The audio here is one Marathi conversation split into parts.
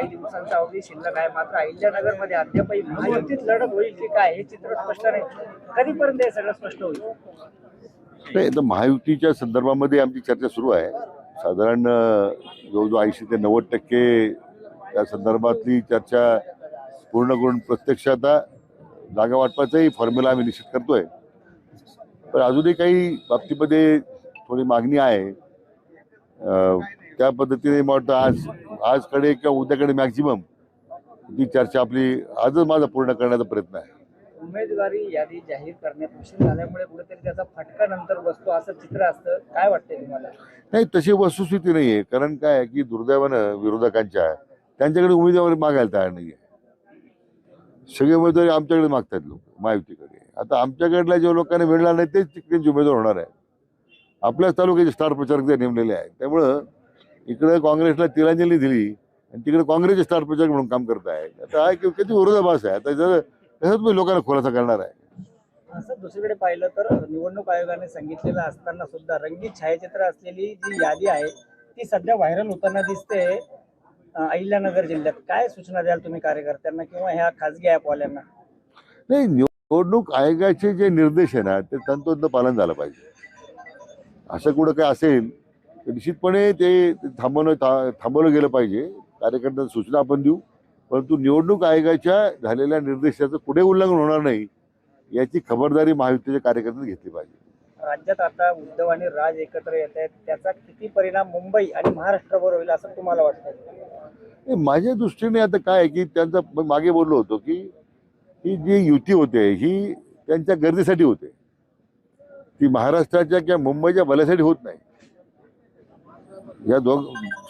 काही दिवसांचा अवधी शिल्लक आहे, मात्र अहिल्यानगरमध्ये अद्यापही महायुतीत लढत होईल की काय हे चित्र स्पष्ट नाही. कधीपर्यंत हे सगळं स्पष्ट होईल? नाही, तर महायुतीच्या संदर्भामध्ये आमची चर्चा सुरू आहे. साधारण जवळजवळ 80 ते 90% त्या संदर्भातली चर्चा पूर्ण करून प्रत्यक्ष आता जागा वाटपाचाही फॉर्म्युला आम्ही निश्चित करतोय. पण अजूनही काही बाबतीमध्ये थोडी मागणी आहे. त्या पद्धतीने मला वाटतं आजकडे किंवा उद्याकडे मॅक्झिमम ती चर्चा आपली आजच माझा पूर्ण करण्याचा प्रयत्न आहे. उमेदवारी यादी जाहीर करण्यात उशीर झाल्यामुळे कुठेतरी त्याचा फटका नंतर बसतो असं चित्र असतं. काय वाटतंय तुम्हाला? नाही, तशी वस्तुस्थिती नाही आहे. कारण काय आहे की दुर्दैवानं विरोधकांच्या त्यांच्याकडे उमेदवारी मागायला तयार नाही आहे. सगळे उमेदवारी आमच्याकडे मागतात लोक महायुतीकडे. आता आमच्याकडल्या ज्या लोकांना मिळणार नाही तेच तिकडे उमेदवार होणार आहे. आपल्याच तालुक्याचे स्टार प्रचारक ते नेमलेले आहेत. त्यामुळं इकडे काँग्रेसला तिलांजली दिली आणि तिकडे काँग्रेसचे स्टार प्रचारक म्हणून काम करत आहेत. आता हा किती विरोधाभास आहे. आता जर तसंच मी लोकांना खुलासा करणार आहे. असं दुसरीकडे पाहिलं तर निवडणूक आयोगाने सांगितलेलं असताना सुद्धा रंगीत छायाचित्र असलेली जी यादी आहे ती सध्या व्हायरल होताना दिसते अहिल्यानगर जिल्ह्यात. काय सूचना द्याल तुम्ही कार्यकर्त्यांना किंवा ह्या खासगी ॲपवाल्यांना? नाही, निवडणूक आयोगाचे जे निर्देश आहे ना ते तंतोतंत पालन झालं पाहिजे. असं कुठं काय असेल तर निश्चितपणे ते थांबवलं गेलं पाहिजे. कार्यकर्त्यांना सूचना आपण देऊ, परंतु निवडणूक आयोगाच्या झालेल्या निर्देशाचं कुठे उल्लंघन होणार नाही याची खबरदारी महायुतीच्या कार्यकर्त्यांनी घेतली पाहिजे. राज्यात आता उद्धव आणि राज एकत्र येत आहेत, त्याचा किती परिणाम मुंबई आणि महाराष्ट्रावर होईल असं तुम्हाला वाटतं? माझ्या दृष्टीने आता काय आहे की त्यांचा मागे बोललो होतो की ही जी युती होते ही त्यांच्या गरजेसाठी होते. ती महाराष्ट्राच्या किंवा मुंबईच्या भल्यासाठी होत नाही. या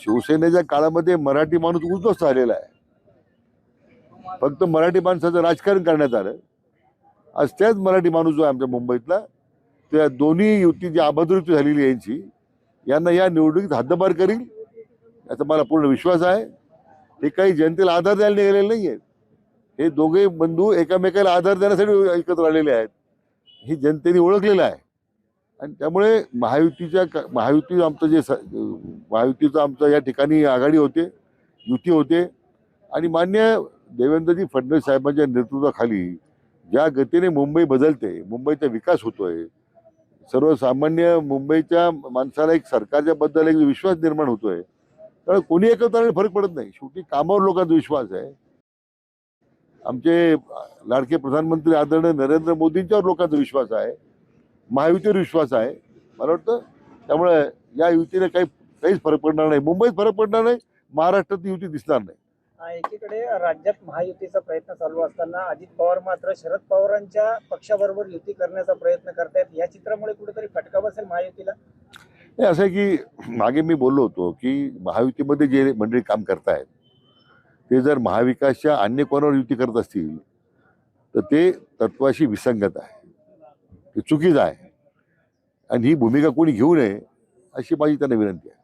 शिवसेनेच्या काळामध्ये मराठी माणूस उद्ध्वस्त झालेला आहे. फक्त मराठी माणसाचं राजकारण करण्यात आलं. आज त्याच मराठी माणूस जो आहे आमच्या मुंबईतला त्या दोन्ही युती जी अभद्र युती झालेली यांची यांना या निवडणुकीत हद्दपार करील याचा मला पूर्ण विश्वास आहे. हे काही जनतेला आधार द्यायला निघालेले नाही आहेत. हे दोघे बंधू एकमेकाला आधार देण्यासाठी एकत्र आलेले आहेत. ही जनतेने ओळखलेलं आहे आणि त्यामुळे महायुतीचं आमचं या ठिकाणी आघाडी होते, युती होते आणि मान्य देवेंद्रजी फडणवीस साहेबांच्या नेतृत्वाखाली ज्या गतीने मुंबई बदलते, मुंबईचा विकास होतोय, सर्वसामान्य मुंबईच्या माणसाला एक सरकारच्या बद्दल एक विश्वास निर्माण होतोय. त्यामुळे कोणी एकत्र आले फरक पडत नाही. शेवटी कामावर लोकांचा विश्वास आहे. आमचे लाडके प्रधानमंत्री आदरणीय नरेंद्र मोदींच्यावर लोकांचा विश्वास आहे, महायुतीवर विश्वास आहे. मला वाटतं त्यामुळे या युतीने काहीच फरक पडणार नाही. मुंबईत फरक पडणार नाही, महाराष्ट्रात युती दिसणार नाही. एकीकडे राज्यात महायुतीचा प्रयत्न चालू असताना अजित पवार मात्र शरद पवारांच्या पक्षाबरोबर युती करण्याचा प्रयत्न करतायत. या चित्रामुळे कुठेतरी फटका बसेल महायुतीला? हे असं आहे की मागे मी बोललो होतो की महायुतीमध्ये जे मंडळी काम करतायत ते जर महाविकासच्या अन्य कोणावर युती करत असतील तर ते तत्वाशी विसंगत आहे, ते चुकीचं आहे आणि ही भूमिका कोणी घेऊ नये अशी माझी त्यांना विनंती आहे.